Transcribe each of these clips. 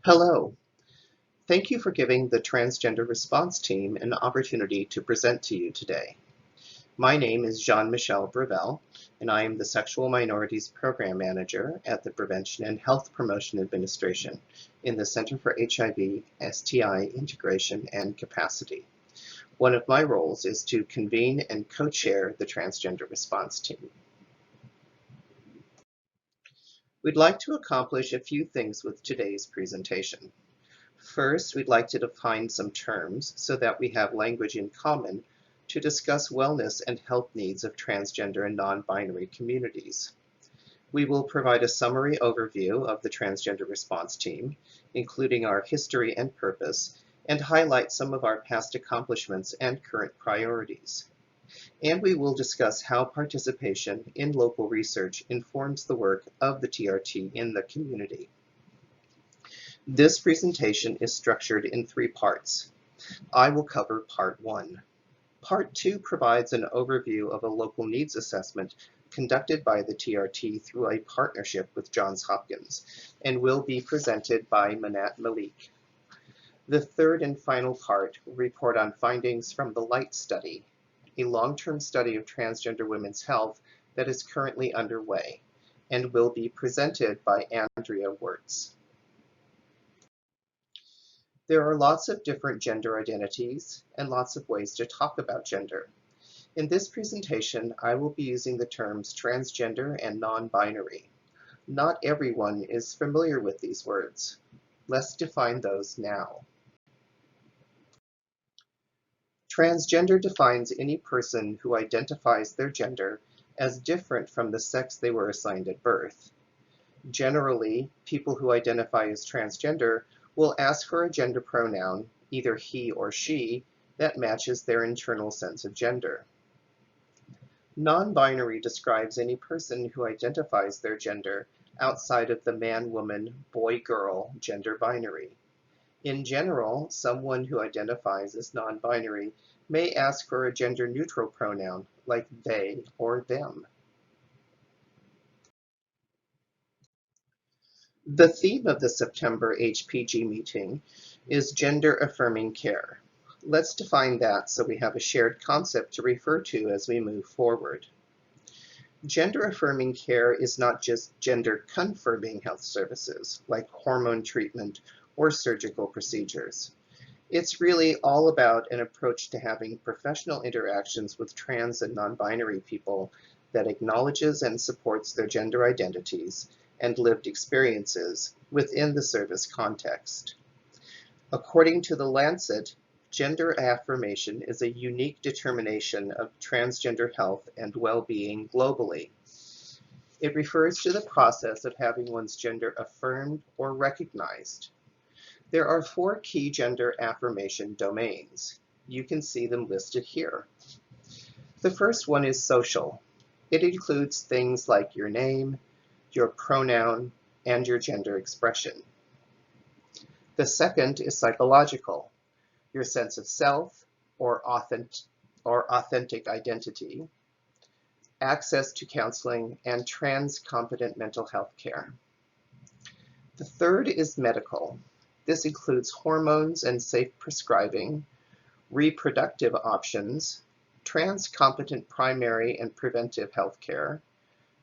Hello. Thank you for giving the Transgender Response Team an opportunity to present to you today. My name is Jean-Michel Brevelle, and I am the Sexual Minorities Program Manager at the Prevention and Health Promotion Administration in the Center for HIV, STI Integration and Capacity. One of my roles is to convene and co-chair the Transgender Response Team. We'd like to accomplish a few things with today's presentation. First, we'd like to define some terms so that we have language in common to discuss wellness and health needs of transgender and non-binary communities. We will provide a summary overview of the Transgender Response Team, including our history and purpose, and highlight some of our past accomplishments and current priorities. And we will discuss how participation in local research informs the work of the TRT in the community. This presentation is structured in 3 parts. I will cover part 1. Part 2 provides an overview of a local needs assessment conducted by the TRT through a partnership with Johns Hopkins and will be presented by Manat Malik. The third and final part will report on findings from the LIGHT study, a long-term study of transgender women's health that is currently underway and will be presented by Andrea Wirtz. There are lots of different gender identities and lots of ways to talk about gender. In this presentation, I will be using the terms transgender and non-binary. Not everyone is familiar with these words. Let's define those now. Transgender defines any person who identifies their gender as different from the sex they were assigned at birth. Generally, people who identify as transgender will ask for a gender pronoun, either he or she, that matches their internal sense of gender. Non-binary describes any person who identifies their gender outside of the man-woman, boy-girl gender binary. In general, someone who identifies as non-binary may ask for a gender-neutral pronoun like they or them. The theme of the September HPG meeting is gender-affirming care. Let's define that so we have a shared concept to refer to as we move forward. Gender-affirming care is not just gender-confirming health services like hormone treatment or surgical procedures. It's really all about an approach to having professional interactions with trans and non-binary people that acknowledges and supports their gender identities and lived experiences within the service context. According to The Lancet, gender affirmation is a unique determination of transgender health and well-being globally. It refers to the process of having one's gender affirmed or recognized. There are 4 key gender affirmation domains. You can see them listed here. The first one is social. It includes things like your name, your pronoun, and your gender expression. The second is psychological, your sense of self or authentic identity, access to counseling, and trans-competent mental health care. The third is medical. This includes hormones and safe prescribing, reproductive options, trans-competent primary and preventive health care,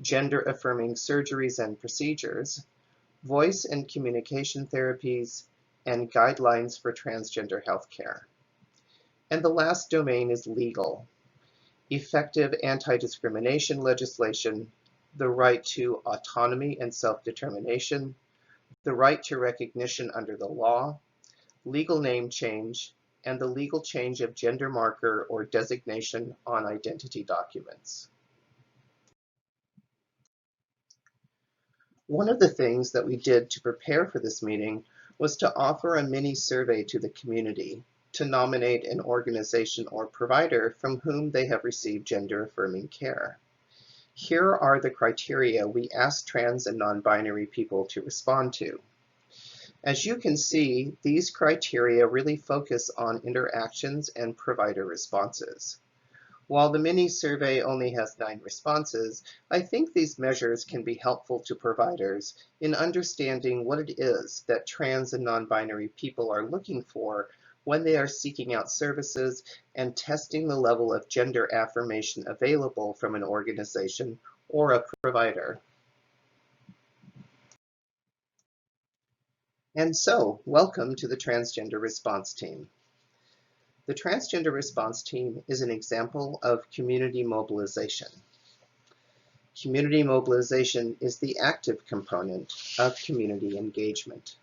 gender-affirming surgeries and procedures, voice and communication therapies, and guidelines for transgender health care. And the last domain is legal. Effective anti-discrimination legislation, the right to autonomy and self-determination, the right to recognition under the law, legal name change, and the legal change of gender marker or designation on identity documents. One of the things that we did to prepare for this meeting was to offer a mini survey to the community to nominate an organization or provider from whom they have received gender-affirming care. Here are the criteria we asked trans and non-binary people to respond to. As you can see, these criteria really focus on interactions and provider responses. While the mini survey only has 9 responses, I think these measures can be helpful to providers in understanding what it is that trans and non-binary people are looking for when they are seeking out services and testing the level of gender affirmation available from an organization or a provider. And so, welcome to the Transgender Response Team. The Transgender Response Team is an example of community mobilization. Community mobilization is the active component of community engagement.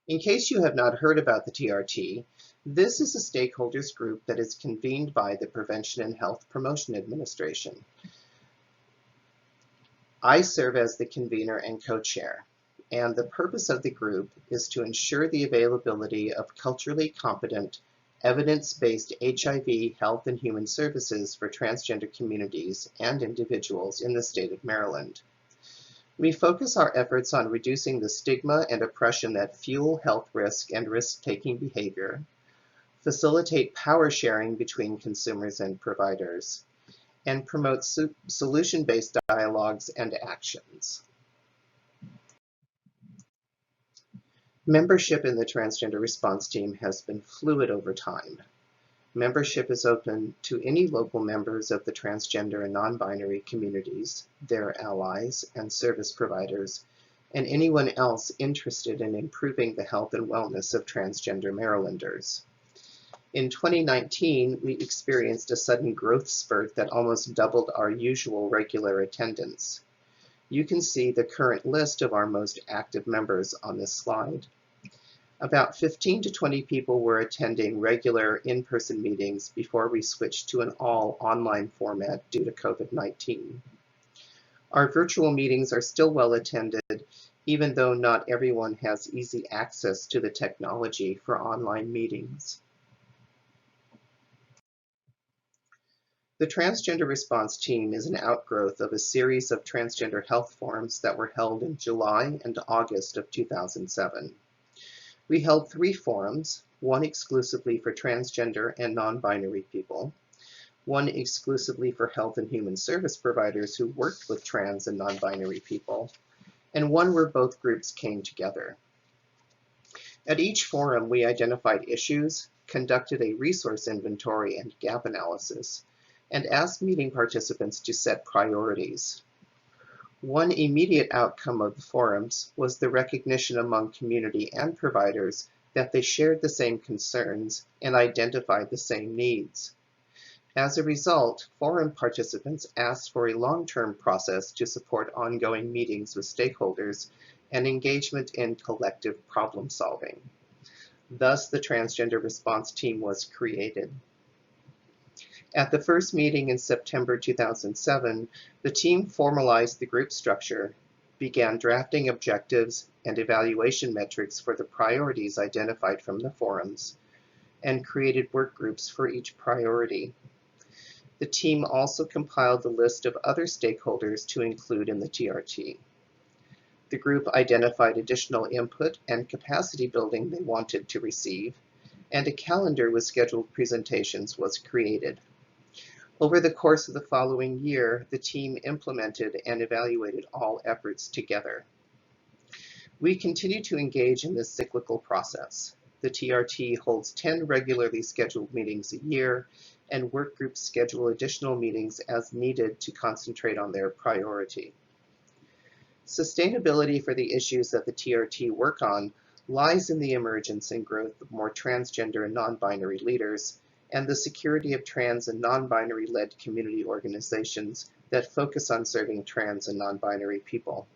In case you have not heard about the TRT, this is a stakeholders group that is convened by the Prevention and Health Promotion Administration. I serve as the convener and co-chair, and the purpose of the group is to ensure the availability of culturally competent, evidence-based HIV health and human services for transgender communities and individuals in the state of Maryland. We focus our efforts on reducing the stigma and oppression that fuel health risk and risk-taking behavior, facilitate power sharing between consumers and providers, and promote solution-based dialogues and actions. Membership in the Transgender Response Team has been fluid over time. Membership is open to any local members of the transgender and non-binary communities, their allies and service providers, and anyone else interested in improving the health and wellness of transgender Marylanders. In 2019, we experienced a sudden growth spurt that almost doubled our usual regular attendance. You can see the current list of our most active members on this slide. About 15 to 20 people were attending regular in-person meetings before we switched to an all-online format due to COVID-19. Our virtual meetings are still well attended, even though not everyone has easy access to the technology for online meetings. The Transgender Response Team is an outgrowth of a series of transgender health forums that were held in July and August of 2007. We held 3 forums, one exclusively for transgender and non-binary people, one exclusively for health and human service providers who worked with trans and non-binary people, and one where both groups came together. At each forum, we identified issues, conducted a resource inventory and gap analysis, and asked meeting participants to set priorities. One immediate outcome of the forums was the recognition among community and providers that they shared the same concerns and identified the same needs. As a result, forum participants asked for a long-term process to support ongoing meetings with stakeholders and engagement in collective problem solving. Thus, the Transgender Response Team was created. At the first meeting in September 2007, the team formalized the group structure, began drafting objectives and evaluation metrics for the priorities identified from the forums, and created work groups for each priority. The team also compiled the list of other stakeholders to include in the TRT. The group identified additional input and capacity building they wanted to receive, and a calendar with scheduled presentations was created. Over the course of the following year, the team implemented and evaluated all efforts together. We continue to engage in this cyclical process. The TRT holds 10 regularly scheduled meetings a year, and work groups schedule additional meetings as needed to concentrate on their priority. Sustainability for the issues that the TRT work on lies in the emergence and growth of more transgender and non-binary leaders, and the security of trans and non-binary-led community organizations that focus on serving trans and non-binary people.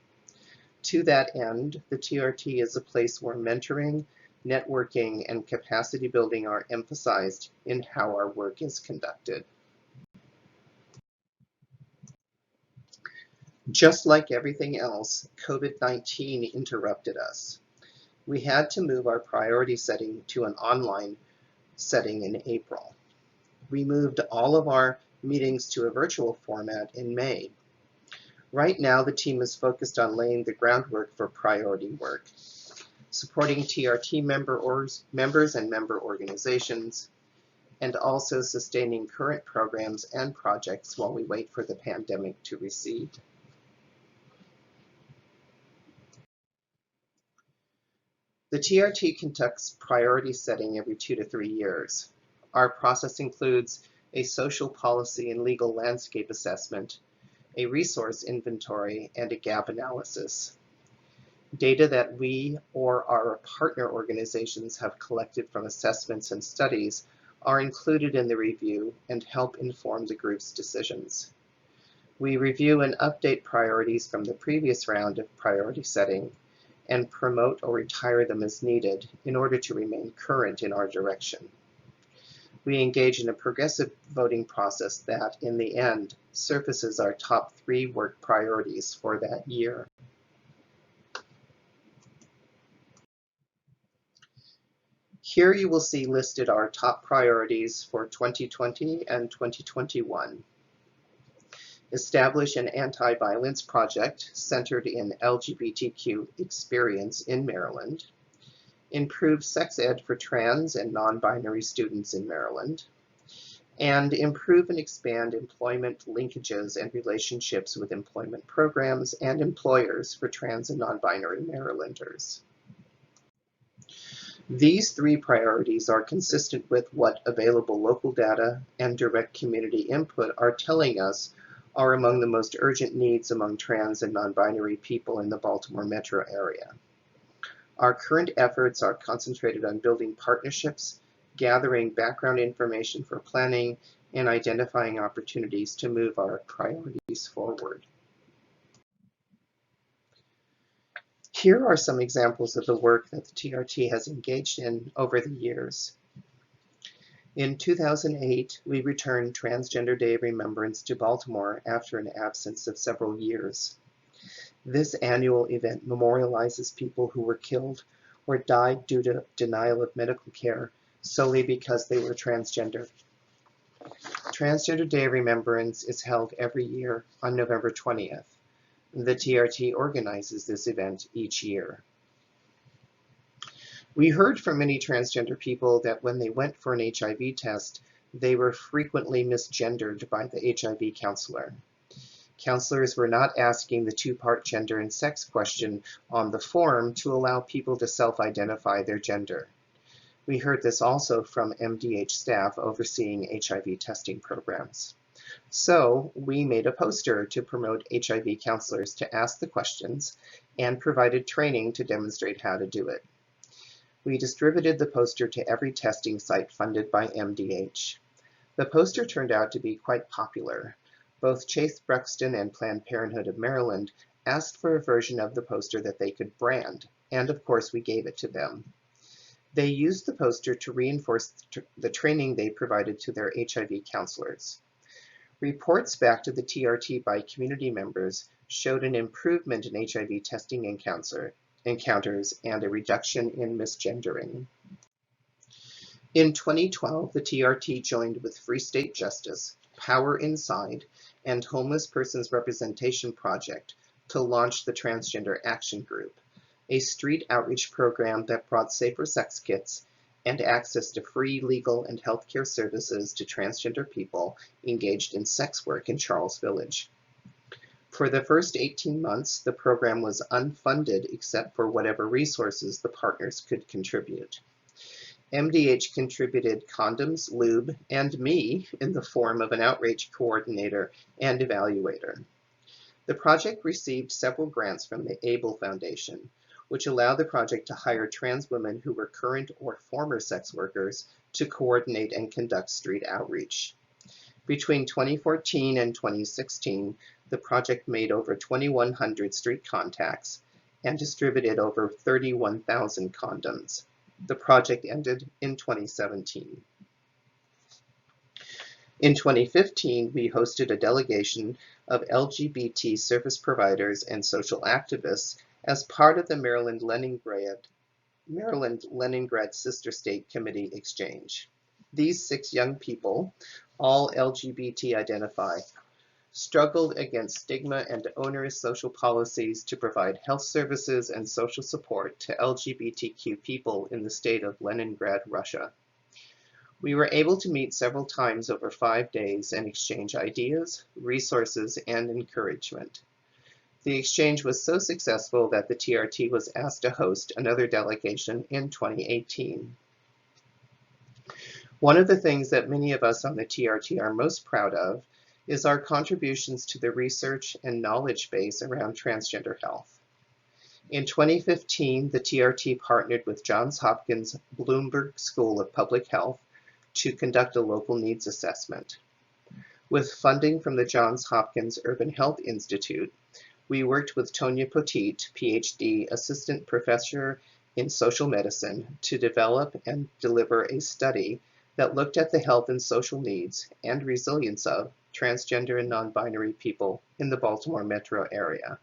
To that end, the TRT is a place where mentoring, networking, and capacity building are emphasized in how our work is conducted. Just like everything else, COVID-19 interrupted us. We had to move our priority setting to an online setting in April. We moved all of our meetings to a virtual format in May. Right now, the team is focused on laying the groundwork for priority work, supporting TRT members and member organizations, and also sustaining current programs and projects while we wait for the pandemic to recede. The TRT conducts priority setting every 2 to 3 years. Our process includes a social policy and legal landscape assessment, a resource inventory, and a gap analysis. Data that we or our partner organizations have collected from assessments and studies are included in the review and help inform the group's decisions. We review and update priorities from the previous round of priority setting and promote or retire them as needed in order to remain current in our direction. We engage in a progressive voting process that, in the end, surfaces our top 3 work priorities for that year. Here you will see listed our top priorities for 2020 and 2021. Establish an anti-violence project centered in LGBTQ experience in Maryland. Improve sex ed for trans and non-binary students in Maryland. And improve and expand employment linkages and relationships with employment programs and employers for trans and non-binary Marylanders. These 3 priorities are consistent with what available local data and direct community input are telling us are among the most urgent needs among trans and non-binary people in the Baltimore metro area. Our current efforts are concentrated on building partnerships, gathering background information for planning, and identifying opportunities to move our priorities forward. Here are some examples of the work that the TRT has engaged in over the years. In 2008, we returned Transgender Day of Remembrance to Baltimore after an absence of several years. This annual event memorializes people who were killed or died due to denial of medical care solely because they were transgender. Transgender Day of Remembrance is held every year on November 20th. The TRT organizes this event each year. We heard from many transgender people that when they went for an HIV test, they were frequently misgendered by the HIV counselor. Counselors were not asking the 2-part gender and sex question on the form to allow people to self-identify their gender. We heard this also from MDH staff overseeing HIV testing programs. So we made a poster to promote HIV counselors to ask the questions and provided training to demonstrate how to do it. We distributed the poster to every testing site funded by MDH. The poster turned out to be quite popular. Both Chase Bruxton and Planned Parenthood of Maryland asked for a version of the poster that they could brand, and of course we gave it to them. They used the poster to reinforce the training they provided to their HIV counselors. Reports back to the TRT by community members showed an improvement in HIV testing encounters and a reduction in misgendering. In 2012, the TRT joined with Free State Justice, Power Inside, and Homeless Persons Representation Project to launch the Transgender Action Group, a street outreach program that brought safer sex kits and access to free legal and healthcare services to transgender people engaged in sex work in Charles Village. For the first 18 months, the program was unfunded except for whatever resources the partners could contribute. MDH contributed condoms, lube, and me in the form of an outreach coordinator and evaluator. The project received several grants from the ABLE Foundation, which allowed the project to hire trans women who were current or former sex workers to coordinate and conduct street outreach. Between 2014 and 2016, the project made over 2,100 street contacts and distributed over 31,000 condoms. The project ended in 2017. In 2015, we hosted a delegation of LGBT service providers and social activists as part of the Maryland Leningrad Sister State Committee exchange. These 6 young people, all LGBT identify, struggled against stigma and onerous social policies to provide health services and social support to LGBTQ people in the state of Leningrad, Russia. We were able to meet several times over 5 days and exchange ideas, resources, and encouragement. The exchange was so successful that the TRT was asked to host another delegation in 2018. One of the things that many of us on the TRT are most proud of is our contributions to the research and knowledge base around transgender health. In 2015, the TRT partnered with Johns Hopkins Bloomberg School of Public Health to conduct a local needs assessment. With funding from the Johns Hopkins Urban Health Institute, we worked with Tonya Poteet, PhD, Assistant Professor in Social Medicine, to develop and deliver a study that looked at the health and social needs and resilience of transgender and non-binary people in the Baltimore metro area.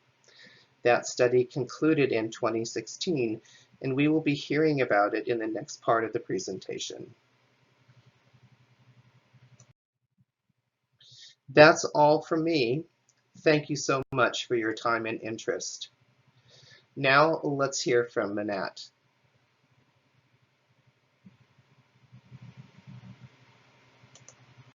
That study concluded in 2016, and we will be hearing about it in the next part of the presentation. That's all from me. Thank you so much for your time and interest. Now let's hear from Manat.